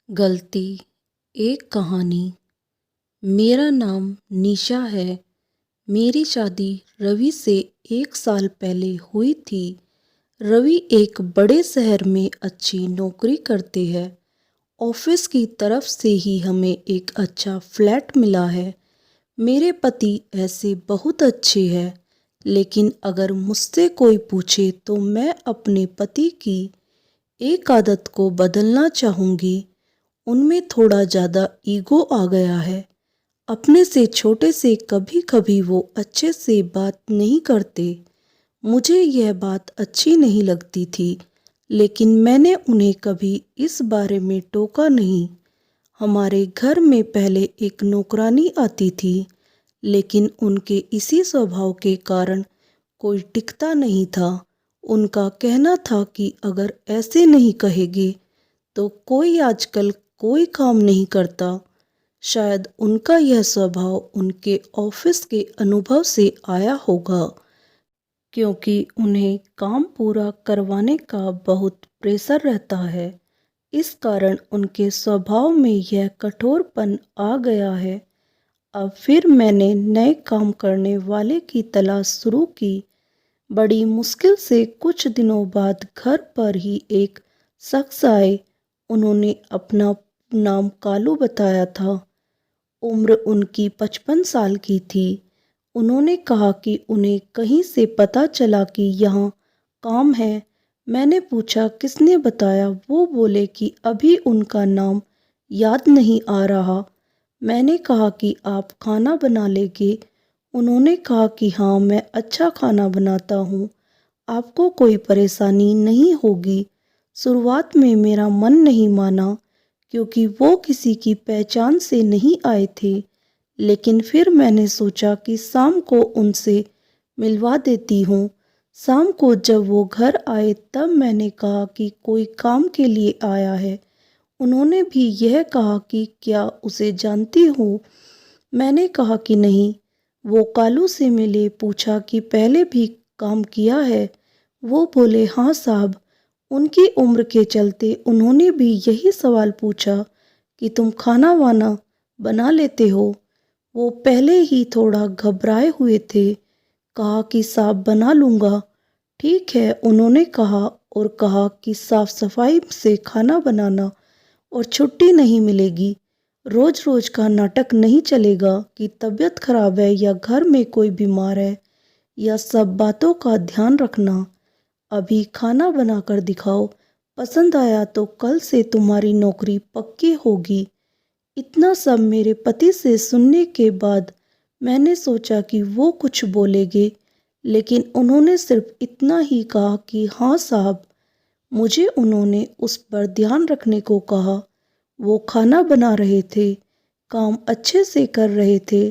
गलती एक कहानी। मेरा नाम निशा है। मेरी शादी रवि से 1 साल पहले हुई थी। रवि एक बड़े शहर में अच्छी नौकरी करते हैं। ऑफिस की तरफ से ही हमें एक अच्छा फ्लैट मिला है। मेरे पति ऐसे बहुत अच्छे हैं, लेकिन अगर मुझसे कोई पूछे तो मैं अपने पति की एक आदत को बदलना चाहूँगी। उनमें थोड़ा ज़्यादा ईगो आ गया है। अपने से छोटे से कभी कभी वो अच्छे से बात नहीं करते। मुझे यह बात अच्छी नहीं लगती थी, लेकिन मैंने उन्हें कभी इस बारे में टोका नहीं। हमारे घर में पहले एक नौकरानी आती थी, लेकिन उनके इसी स्वभाव के कारण कोई टिकता नहीं था। उनका कहना था कि अगर ऐसे नहीं कहेंगे तो कोई आजकल कोई काम नहीं करता। शायद उनका यह स्वभाव उनके ऑफिस के अनुभव से आया होगा, क्योंकि उन्हें काम पूरा करवाने का बहुत प्रेशर रहता है। इस कारण उनके स्वभाव में यह कठोरपन आ गया है। अब फिर मैंने नए काम करने वाले की तलाश शुरू की। बड़ी मुश्किल से कुछ दिनों बाद घर पर ही एक शख्स आए। उन्होंने अपना नाम कालू बताया था। उम्र उनकी 55 साल की थी। उन्होंने कहा कि उन्हें कहीं से पता चला कि यहाँ काम है। मैंने पूछा किसने बताया। वो बोले कि अभी उनका नाम याद नहीं आ रहा। मैंने कहा कि आप खाना बना लेंगे। उन्होंने कहा कि हाँ, मैं अच्छा खाना बनाता हूँ, आपको कोई परेशानी नहीं होगी। शुरुआत में मेरा मन नहीं माना, क्योंकि वो किसी की पहचान से नहीं आए थे। लेकिन फिर मैंने सोचा कि शाम को उनसे मिलवा देती हूँ। शाम को जब वो घर आए तब मैंने कहा कि कोई काम के लिए आया है। उन्होंने भी यह कहा कि क्या उसे जानती हो। मैंने कहा कि नहीं। वो कालू से मिले, पूछा कि पहले भी काम किया है। वो बोले हाँ साहब। उनकी उम्र के चलते उन्होंने भी यही सवाल पूछा कि तुम खाना वाना बना लेते हो। वो पहले ही थोड़ा घबराए हुए थे। कहा कि साहब बना लूँगा। ठीक है, उन्होंने कहा, और कहा कि साफ सफाई से खाना बनाना और छुट्टी नहीं मिलेगी। रोज रोज का नाटक नहीं चलेगा कि तबीयत खराब है या घर में कोई बीमार है। यह सब बातों का ध्यान रखना। अभी खाना बनाकर दिखाओ, पसंद आया तो कल से तुम्हारी नौकरी पक्की होगी। इतना सब मेरे पति से सुनने के बाद मैंने सोचा कि वो कुछ बोलेंगे, लेकिन उन्होंने सिर्फ इतना ही कहा कि हाँ साहब। मुझे उन्होंने उस पर ध्यान रखने को कहा। वो खाना बना रहे थे, काम अच्छे से कर रहे थे।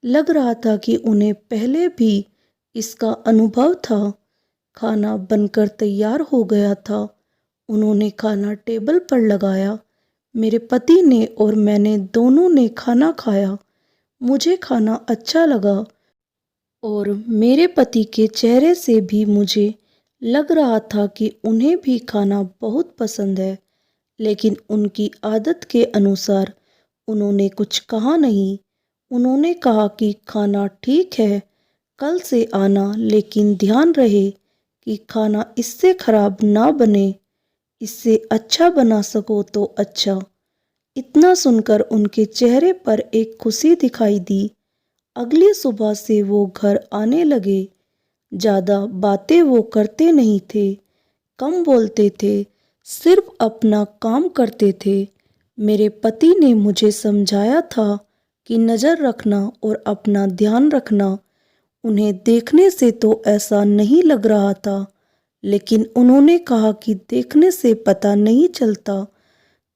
लग रहा था कि उन्हें पहले भी इसका अनुभव था। खाना बनकर तैयार हो गया था। उन्होंने खाना टेबल पर लगाया। मेरे पति ने और मैंने दोनों ने खाना खाया। मुझे खाना अच्छा लगा, और मेरे पति के चेहरे से भी मुझे लग रहा था कि उन्हें भी खाना बहुत पसंद है। लेकिन उनकी आदत के अनुसार उन्होंने कुछ कहा नहीं। उन्होंने कहा कि खाना ठीक है, कल से आना, लेकिन ध्यान रहे कि खाना इससे खराब ना बने। इससे अच्छा बना सको तो अच्छा। इतना सुनकर उनके चेहरे पर एक खुशी दिखाई दी। अगली सुबह से वो घर आने लगे। ज़्यादा बातें वो करते नहीं थे, कम बोलते थे, सिर्फ अपना काम करते थे। मेरे पति ने मुझे समझाया था कि नज़र रखना और अपना ध्यान रखना। उन्हें देखने से तो ऐसा नहीं लग रहा था, लेकिन उन्होंने कहा कि देखने से पता नहीं चलता।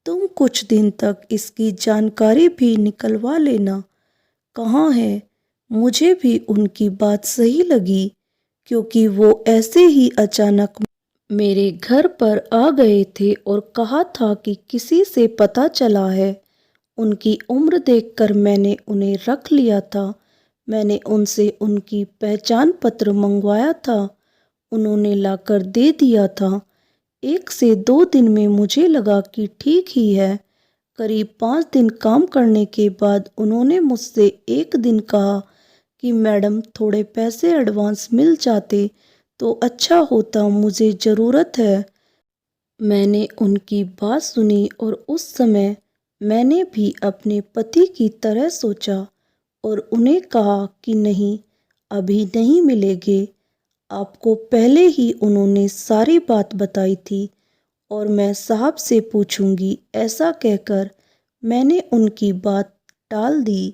तुम कुछ दिन तक इसकी जानकारी भी निकलवा लेना। कहाँ है। मुझे भी उनकी बात सही लगी, क्योंकि वो ऐसे ही अचानक मेरे घर पर आ गए थे और कहा था कि किसी से पता चला है। उनकी उम्र देखकर मैंने उन्हें रख लिया था। मैंने उनसे उनकी पहचान पत्र मंगवाया था। उन्होंने लाकर दे दिया था। 1 से 2 दिन में मुझे लगा कि ठीक ही है। करीब 5 दिन काम करने के बाद उन्होंने मुझसे एक दिन कहा कि मैडम थोड़े पैसे एडवांस मिल जाते तो अच्छा होता, मुझे ज़रूरत है। मैंने उनकी बात सुनी और उस समय मैंने भी अपने पति की तरह सोचा और उन्हें कहा कि नहीं, अभी नहीं मिलेंगे। आपको पहले ही उन्होंने सारी बात बताई थी और मैं साहब से पूछूंगी, ऐसा कहकर मैंने उनकी बात टाल दी।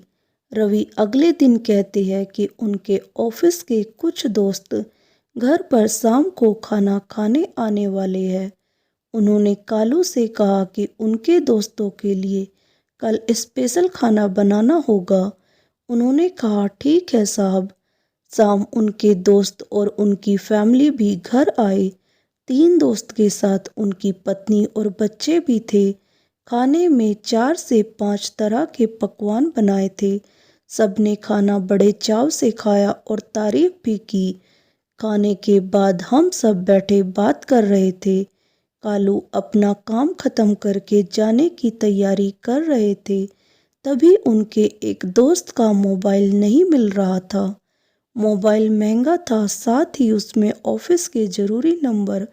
रवि अगले दिन कहते हैं कि उनके ऑफिस के कुछ दोस्त घर पर शाम को खाना खाने आने वाले हैं। उन्होंने कालू से कहा कि उनके दोस्तों के लिए कल स्पेशल खाना बनाना होगा। उन्होंने कहा ठीक है साहब। शाम उनके दोस्त और उनकी फैमिली भी घर आए। 3 दोस्त के साथ उनकी पत्नी और बच्चे भी थे। खाने में 4 से 5 तरह के पकवान बनाए थे। सबने खाना बड़े चाव से खाया और तारीफ भी की। खाने के बाद हम सब बैठे बात कर रहे थे। कालू अपना काम खत्म करके जाने की तैयारी कर रहे थे। तभी उनके एक दोस्त का मोबाइल नहीं मिल रहा था। मोबाइल महंगा था, साथ ही उसमें ऑफिस के ज़रूरी नंबर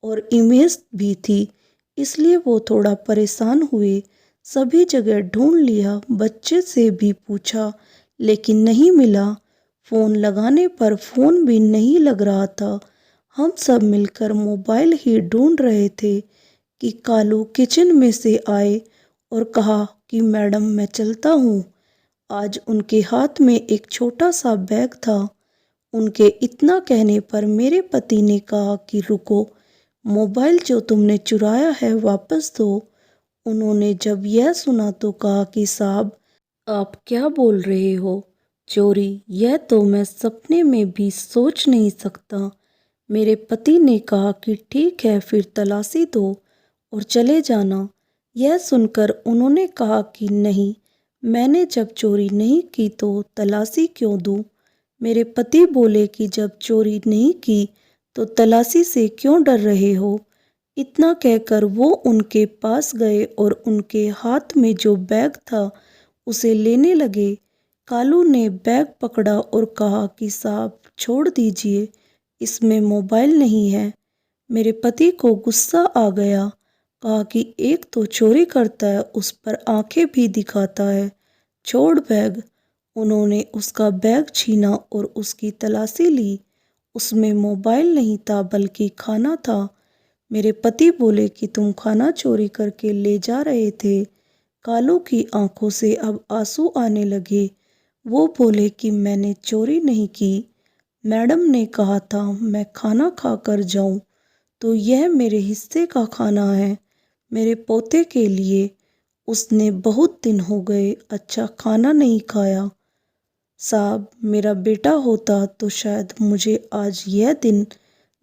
और इमेज भी थी, इसलिए वो थोड़ा परेशान हुए। सभी जगह ढूंढ लिया, बच्चे से भी पूछा लेकिन नहीं मिला। फ़ोन लगाने पर फ़ोन भी नहीं लग रहा था। हम सब मिलकर मोबाइल ही ढूंढ रहे थे कि कालू किचन में से आए और कहा कि मैडम मैं चलता हूँ। आज उनके हाथ में एक छोटा सा बैग था। उनके इतना कहने पर मेरे पति ने कहा कि रुको, मोबाइल जो तुमने चुराया है वापस दो। उन्होंने जब यह सुना तो कहा कि साहब आप क्या बोल रहे हो, चोरी? यह तो मैं सपने में भी सोच नहीं सकता। मेरे पति ने कहा कि ठीक है, फिर तलाशी दो और चले जाना। यह सुनकर उन्होंने कहा कि नहीं, मैंने जब चोरी नहीं की तो तलाशी क्यों दूं? मेरे पति बोले कि जब चोरी नहीं की तो तलाशी से क्यों डर रहे हो? इतना कहकर वो उनके पास गए और उनके हाथ में जो बैग था उसे लेने लगे। कालू ने बैग पकड़ा और कहा कि साहब छोड़ दीजिए, इसमें मोबाइल नहीं है। मेरे पति को गुस्सा आ गया। कहा कि एक तो चोरी करता है, उस पर आंखें भी दिखाता है, छोड़ बैग। उन्होंने उसका बैग छीना और उसकी तलाशी ली। उसमें मोबाइल नहीं था बल्कि खाना था। मेरे पति बोले कि तुम खाना चोरी करके ले जा रहे थे। कालू की आंखों से अब आंसू आने लगे। वो बोले कि मैंने चोरी नहीं की। मैडम ने कहा था मैं खाना खाकर जाऊं, तो यह मेरे हिस्से का खाना है, मेरे पोते के लिए। उसने बहुत दिन हो गए अच्छा खाना नहीं खाया। साहब मेरा बेटा होता तो शायद मुझे आज यह दिन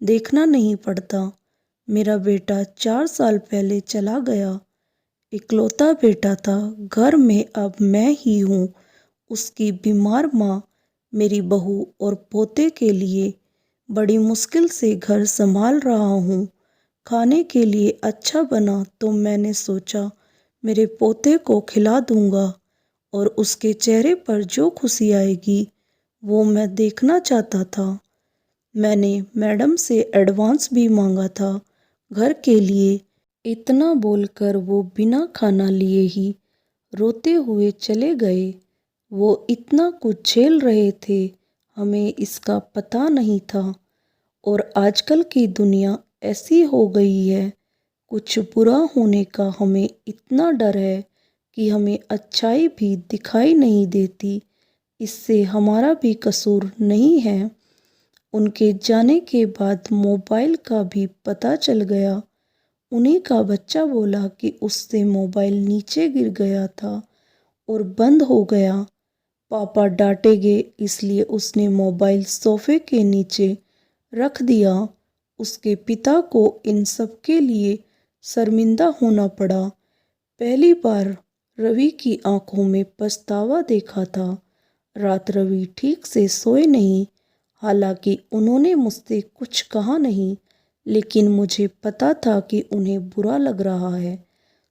देखना नहीं पड़ता। मेरा बेटा 4 साल पहले चला गया। इकलौता बेटा था। घर में अब मैं ही हूँ उसकी बीमार माँ। मेरी बहू और पोते के लिए बड़ी मुश्किल से घर संभाल रहा हूँ। खाने के लिए अच्छा बना तो मैंने सोचा मेरे पोते को खिला दूंगा और उसके चेहरे पर जो खुशी आएगी वो मैं देखना चाहता था। मैंने मैडम से एडवांस भी मांगा था घर के लिए। इतना बोलकर वो बिना खाना लिए ही रोते हुए चले गए। वो इतना कुछ झेल रहे थे, हमें इसका पता नहीं था। और आजकल की दुनिया ऐसी हो गई है, कुछ बुरा होने का हमें इतना डर है कि हमें अच्छाई भी दिखाई नहीं देती। इससे हमारा भी कसूर नहीं है। उनके जाने के बाद मोबाइल का भी पता चल गया। उन्हीं का बच्चा बोला कि उससे मोबाइल नीचे गिर गया था और बंद हो गया। पापा डांटेंगे इसलिए उसने मोबाइल सोफे के नीचे रख दिया। उसके पिता को इन सब के लिए शर्मिंदा होना पड़ा। पहली बार रवि की आंखों में पछतावा देखा था। रात रवि ठीक से सोए नहीं। हालांकि उन्होंने मुझसे कुछ कहा नहीं, लेकिन मुझे पता था कि उन्हें बुरा लग रहा है।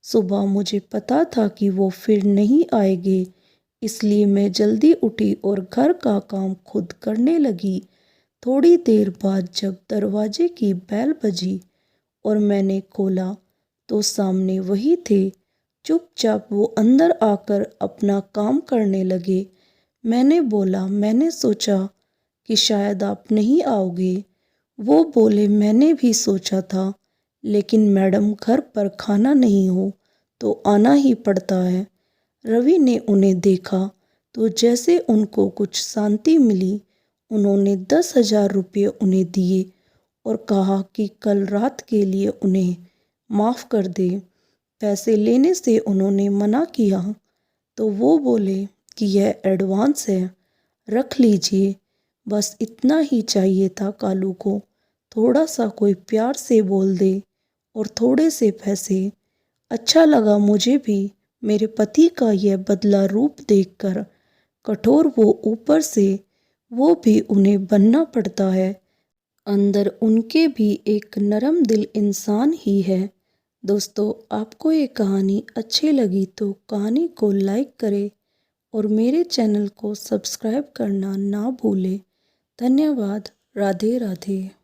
सुबह मुझे पता था कि वो फिर नहीं आएंगे, इसलिए मैं जल्दी उठी और घर का काम खुद करने लगी। थोड़ी देर बाद जब दरवाजे की बेल बजी और मैंने खोला तो सामने वही थे। चुपचाप वो अंदर आकर अपना काम करने लगे। मैंने बोला, मैंने सोचा कि शायद आप नहीं आओगे। वो बोले, मैंने भी सोचा था, लेकिन मैडम घर पर खाना नहीं हो तो आना ही पड़ता है। रवि ने उन्हें देखा तो जैसे उनको कुछ शांति मिली। उन्होंने 10,000 रुपये उन्हें दिए और कहा कि कल रात के लिए उन्हें माफ़ कर दे। पैसे लेने से उन्होंने मना किया तो वो बोले कि यह एडवांस है, रख लीजिए। बस इतना ही चाहिए था कालू को, थोड़ा सा कोई प्यार से बोल दे और थोड़े से पैसे। अच्छा लगा मुझे भी मेरे पति का यह बदला रूप देखकर। कठोर वो ऊपर से, वो भी उन्हें बनना पड़ता है। अंदर उनके भी एक नरम दिल इंसान ही है। दोस्तों, आपको ये कहानी अच्छी लगी तो कहानी को लाइक करें और मेरे चैनल को सब्सक्राइब करना ना भूलें। धन्यवाद। राधे राधे।